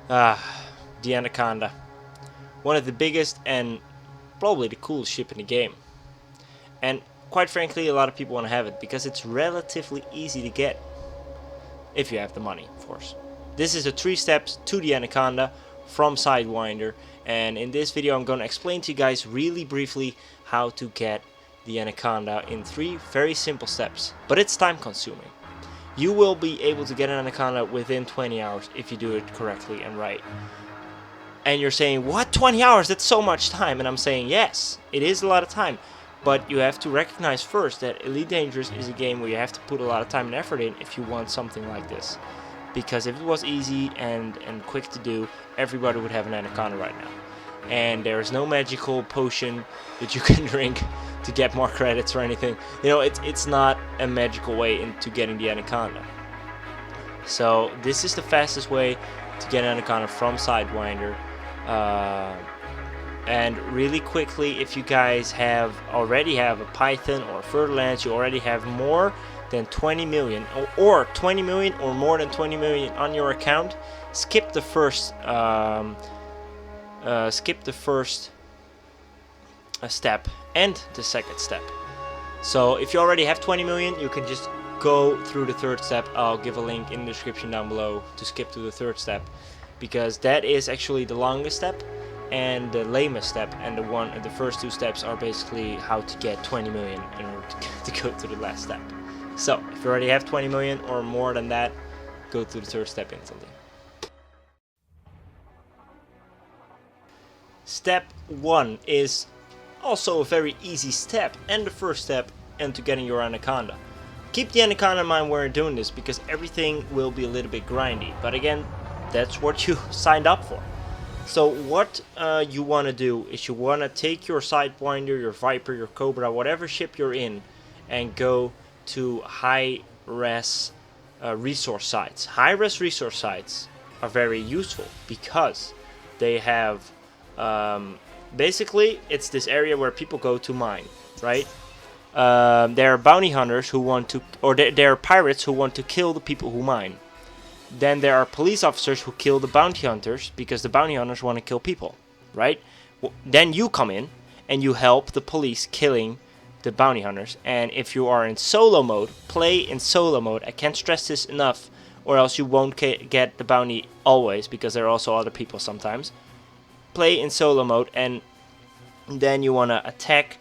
The Anaconda. One of the biggest and probably the coolest ship in the game. And quite frankly, a lot of people want to have it because it's relatively easy to get. If you have the money, of course. This is the 3 steps to the Anaconda from Sidewinder. And in this video I'm going to explain to you guys really briefly how to get the Anaconda in 3 very simple steps. But it's time consuming. You will be able to get an Anaconda within 20 hours if you do it correctly and right. And you're saying, what, 20 hours? That's so much time. And I'm saying, yes, it is a lot of time. But you have to recognize first that Elite Dangerous is a game where you have to put a lot of time and effort in if you want something like this. Because if it was easy and quick to do, everybody would have an Anaconda right now. And there's no magical potion that you can drink to get more credits or anything. You know, it's not a magical way into getting the Anaconda. So this is the fastest way to get an Anaconda from Sidewinder. And really quickly, if you guys already have a Python or Furtherlands, you already have more than 20 million or 20 million or more than 20 million on your account, skip the first step and the second step. So if you already have 20 million, you can just go through the third step. I'll give a link in the description down below to skip to the third step, because that is actually the longest step and the lamest step, and the first 2 steps are basically how to get 20 million in order to go to the last step. So if you already have 20 million or more than that, go to the third step instantly. Step 1 is also a very easy step and the first step into getting your Anaconda. Keep the Anaconda in mind when you're doing this, because everything will be a little bit grindy, but again, that's what you signed up for. So what you want to do is you want to take your Sidewinder, your Viper, your Cobra, whatever ship you're in, and go to high-res resource sites. High-res resource sites are very useful because they have basically, it's this area where people go to mine, right? There are bounty hunters who want to, or there are pirates who want to kill the people who mine. Then there are police officers who kill the bounty hunters because the bounty hunters want to kill people, right? Then you come in and you help the police killing the bounty hunters. And if you are in solo mode, play in solo mode. I can't stress this enough, or else you won't get the bounty always, because there are also other people sometimes. Play in solo mode, and then you want to attack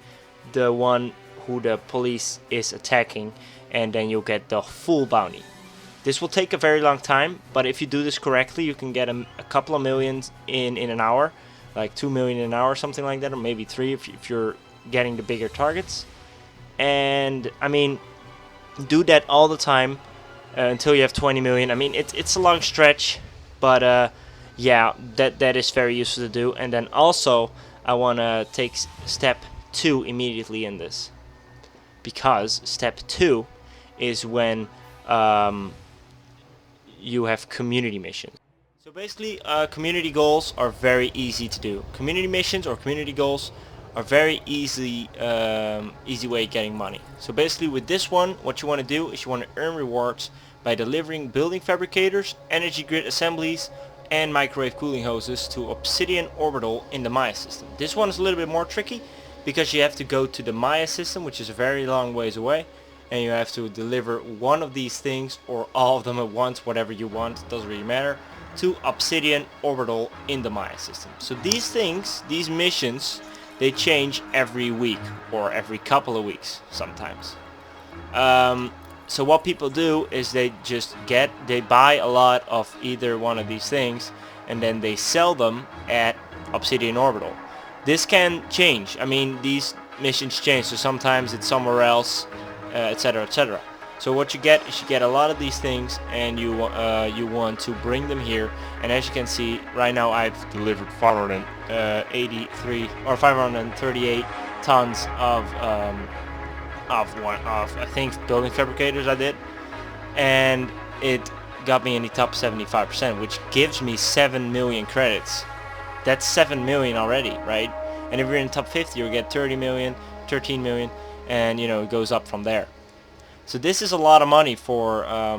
the one who the police is attacking, and then you'll get the full bounty. This will take a very long time, but if you do this correctly, you can get a couple of millions in an hour, like 2 million in an hour, something like that, or maybe 3 if you're getting the bigger targets. And I mean, do that all the time until you have 20 million. I mean, it's a long stretch, but yeah, that is very useful to do. And then also, I want to take step 2 immediately in this, because step 2 is when you have community missions. So basically, community goals are very easy to do. Community missions or community goals are very easy way of getting money. So basically, with this one, what you want to do is you want to earn rewards by delivering building fabricators, energy grid assemblies, and microwave cooling hoses to Obsidian Orbital in the Maya system. This one is a little bit more tricky because you have to go to the Maya system, which is a very long ways away, and you have to deliver one of these things or all of them at once, whatever you want, doesn't really matter, to Obsidian Orbital in the Maya system. So these things, these missions, they change every week or every couple of weeks sometimes. So what people do is they buy a lot of either one of these things, and then they sell them at Obsidian Orbital. This can change. I mean, these missions change, so sometimes it's somewhere else, etc., etc. So what you get is you get a lot of these things, and you want to bring them here. And as you can see, right now I've delivered 583 or 538 tons of I think building fabricators I did, and it got me in the top 75%, which gives me 7 million credits. That's 7 million already, right? And if you're in the top 50, you'll get 30 million, 13 million, and you know, it goes up from there. So this is a lot of money for a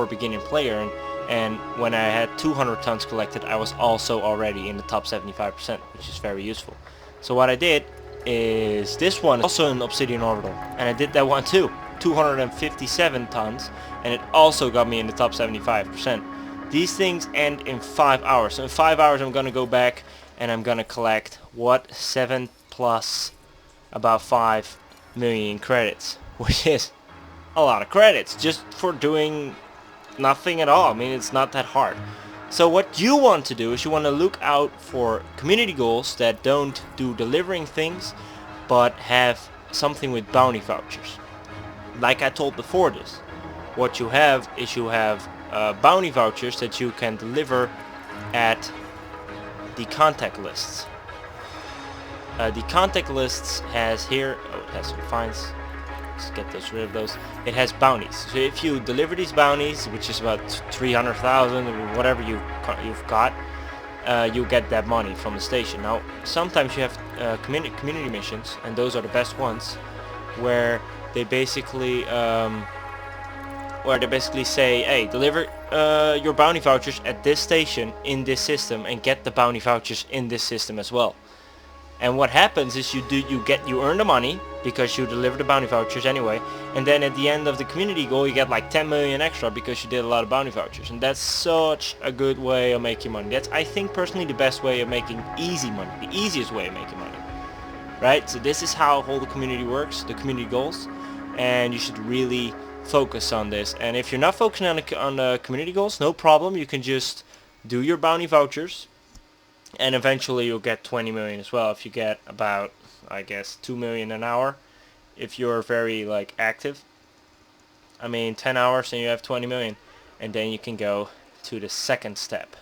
beginning player, and And when I had 200 tons collected, I was also already in the top 75%, which is very useful. So what I did is this one is also an obsidian orbital, and I did that one too, 257 tons, and it also got me in the top 75%. These things end in 5 hours. So in 5 hours I'm gonna go back and I'm gonna collect what, 7 plus about 5 million credits, which is a lot of credits just for doing nothing at all. I mean, it's not that hard. So what you want to do is you want to look out for community goals that don't do delivering things, but have something with bounty vouchers. Like I told before this, what you have is you have bounty vouchers that you can deliver at the contact lists. The contact lists has here, oh, it has some fines. Let's get rid of those. It has bounties. So if you deliver these bounties, which is about 300,000 or whatever you've got, you'll get that money from the station. Now, sometimes you have community missions, and those are the best ones, where they basically say, hey, deliver your bounty vouchers at this station in this system, and get the bounty vouchers in this system as well. And what happens is you earn the money because you deliver the bounty vouchers anyway, and then at the end of the community goal you get like 10 million extra because you did a lot of bounty vouchers. And that's such a good way of making money. That's, I think, personally the best way of making easy money, the easiest way of making money, right? So this is how whole the community works, the community goals, and you should really focus on this. And if you're not focusing on the community goals, no problem, you can just do your bounty vouchers, and eventually you'll get 20 million as well if you get about, I guess, 2 million an hour if you're very like active. I mean, 10 hours and you have 20 million, and then you can go to the second step.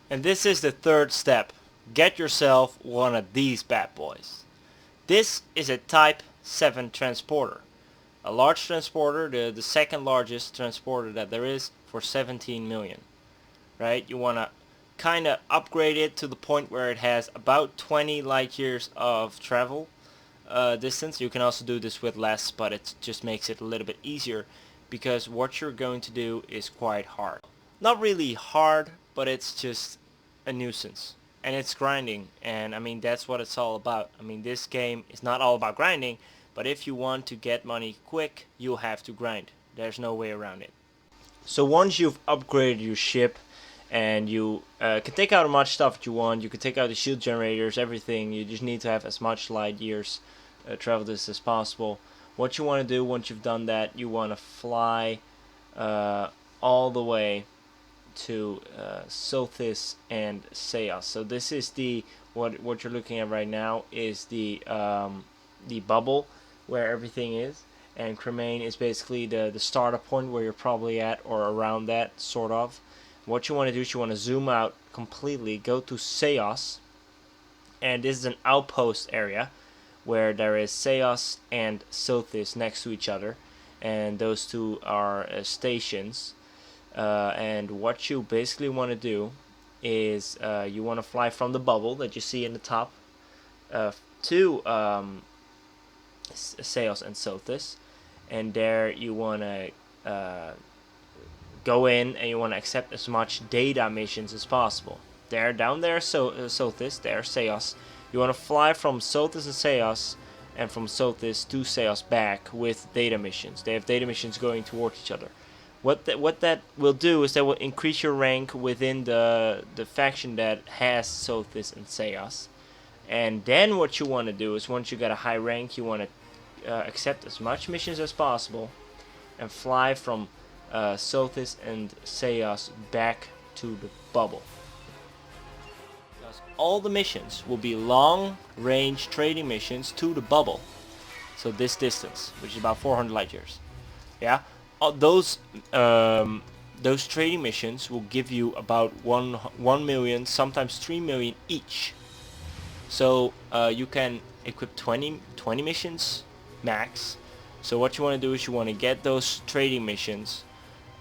And this is the third step. Get yourself one of these bad boys. This is a Type 7 transporter. A large transporter, the second largest transporter that there is, for 17 million. Right? You want to kind of upgrade it to the point where it has about 20 light years of travel distance. You can also do this with less, but it just makes it a little bit easier, because what you're going to do is quite hard. Not really hard, but it's just a nuisance, and it's grinding, and I mean, that's what it's all about. I mean, this game is not all about grinding, but if you want to get money quick, you'll have to grind. There's no way around it. So once you've upgraded your ship, and you can take out as much stuff that you want, you can take out the shield generators, everything. You just need to have as much light years travel distance as possible. What you want to do once you've done that, you want to fly all the way to Sothis and Seos. So this is the what you're looking at right now is the bubble where everything is, and Cremain is basically the startup point where you're probably at, or around that, sort of. What you want to do is you want to zoom out completely, go to Seos, and this is an outpost area where there is Seos and Sothis next to each other, and those two are stations. And what you basically want to do is you want to fly from the bubble that you see in the top to Seos and Sothis, and there you want to go in and you want to accept as much data missions as possible. There, down there, Sothis, there, Seos. You want to fly from Sothis and Seos, and from Sothis to Seos back with data missions. They have data missions going towards each other. What that will do is that will increase your rank within the faction that has Sothis and Seos. And then what you want to do is, once you got a high rank, you want to accept as much missions as possible and fly from Sothis and Seos back to the bubble. Because all the missions will be long-range trading missions to the bubble. So this distance, which is about 400 light years. Yeah, those trading missions will give you about 1 million, sometimes 3 million each. So you can equip 20 missions max. So what you want to do is you want to get those trading missions.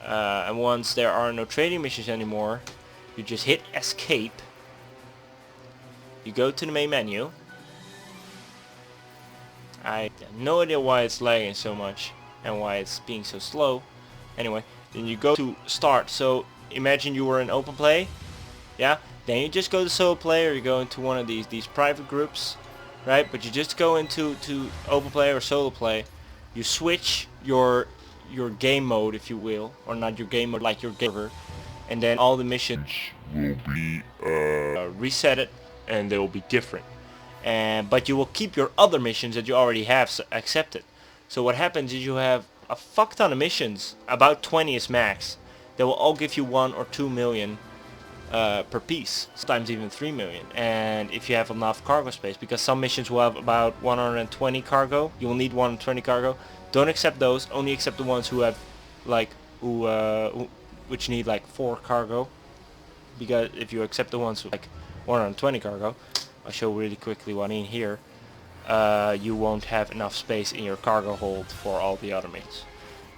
And once there are no trading missions anymore, you just hit escape. You go to the main menu. I have no idea why it's lagging so much and why it's being so slow. Anyway, then you go to start. So imagine you were in open play, yeah, then you just go to solo play, or you go into one of these private groups, right? But you just go into open play or solo play, you switch your game mode, if you will, or not your game mode, like your game server, and then all the missions will be reset it, and they will be different. But you will keep your other missions that you already have accepted. So what happens is you have a fuck ton of missions, about 20 is max, that will all give you 1 or 2 million per piece, sometimes even 3 million. And if you have enough cargo space, because some missions will have about 120 cargo, you will need 120 cargo. Don't accept those, only accept the ones who have like which need like 4 cargo, because if you accept the ones with like 120 cargo, I'll show really quickly what I mean here, you won't have enough space in your cargo hold for all the other missions.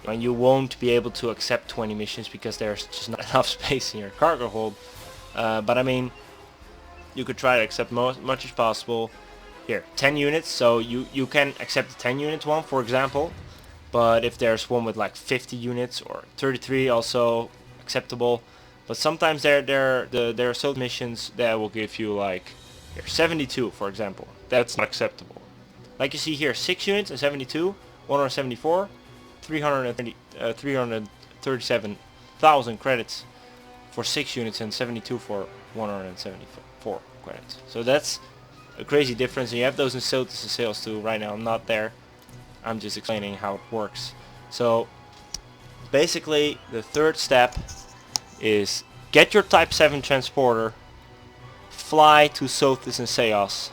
And you won't be able to accept 20 missions because there's just not enough space in your cargo hold. But I mean, you could try to accept much as possible. Here, 10 units, so you can accept the 10 units one, for example. But if there's one with like 50 units or 33, also acceptable. But sometimes there are some missions that will give you like, here, 72, for example. That's not acceptable. Like you see here, 6 units and 72, 174, 337,000 credits for 6 units and 72 for 174 credits. So that's a crazy difference. And you have those in Sotus and sales too. Right now I'm not there. I'm just explaining how it works. So basically the third step is get your Type 7 transporter, fly to Sothis and Seos,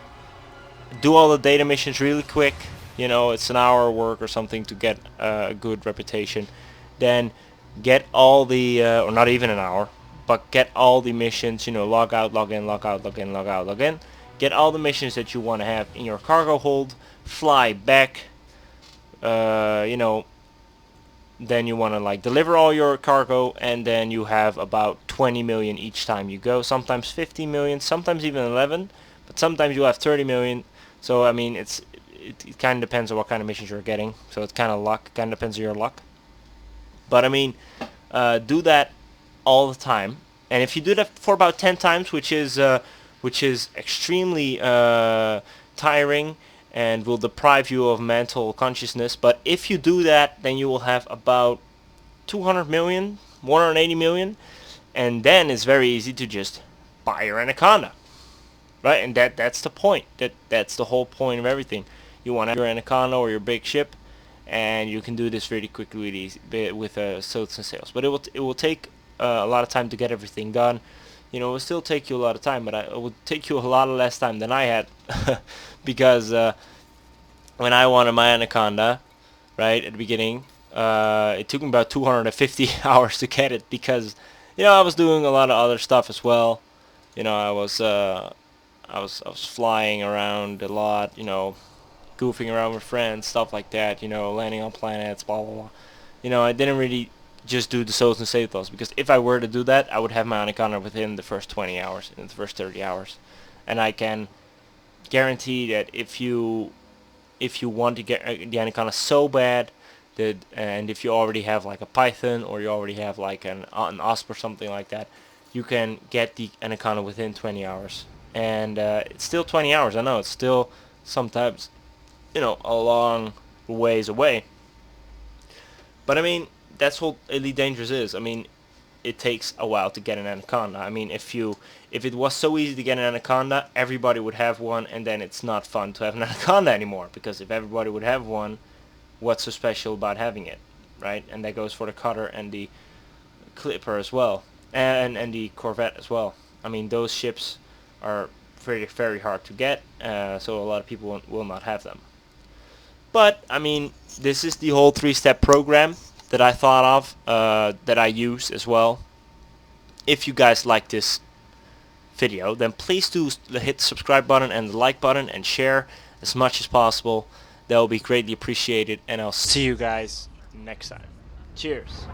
do all the data missions really quick, you know, it's an hour work or something to get a good reputation. Then get all the, or not even an hour, but get all the missions, you know, log out, log in, log out, log in, log out, log in. Get all the missions that you want to have in your cargo hold, fly back, you know, then you want to like deliver all your cargo, and then you have about 20 million each time you go, sometimes 15 million, sometimes even 11, but sometimes you have 30 million. So I mean, it kind of depends on what kind of missions you're getting, so it's kind of luck, kind of depends on your luck. But I mean, do that all the time, and if you do that for about 10 times, which is extremely tiring and will deprive you of mental consciousness, but if you do that, then you will have about 200 million, 180 million, and then it's very easy to just buy your Anaconda, right? And that's the point. That's the whole point of everything. You want your Anaconda or your big ship, and you can do this really quickly with Sothis and sales. But it will take a lot of time to get everything done. You know, it will still take you a lot of time, but it will take you a lot less time than I had, because when I wanted my Anaconda, right at the beginning, it took me about 250 hours to get it, because you know I was doing a lot of other stuff as well. You know, I was flying around a lot, you know, goofing around with friends, stuff like that. You know, landing on planets, blah blah blah. You know, I didn't really just do the Sothis and Setos, because if I were to do that, I would have my Anaconda within the first 20 hours, in the first 30 hours. And I can guarantee that if you want to get the Anaconda so bad, that, and if you already have like a Python, or you already have like an OSP or something like that, you can get the Anaconda within 20 hours. And it's still 20 hours, I know, it's still sometimes, you know, a long ways away. But I mean, that's what Elite Dangerous is. I mean, it takes a while to get an Anaconda. I mean, if it was so easy to get an Anaconda, everybody would have one, and then it's not fun to have an Anaconda anymore, because if everybody would have one, what's so special about having it, right? And that goes for the Cutter and the Clipper as well, and the Corvette as well. I mean, those ships are very, very hard to get, so a lot of people will not have them. But I mean, this is the whole 3-step program that I thought of, that I use as well. If you guys like this video, then please do hit the subscribe button and the like button, and share as much as possible. That will be greatly appreciated, and I'll see you guys next time. Cheers.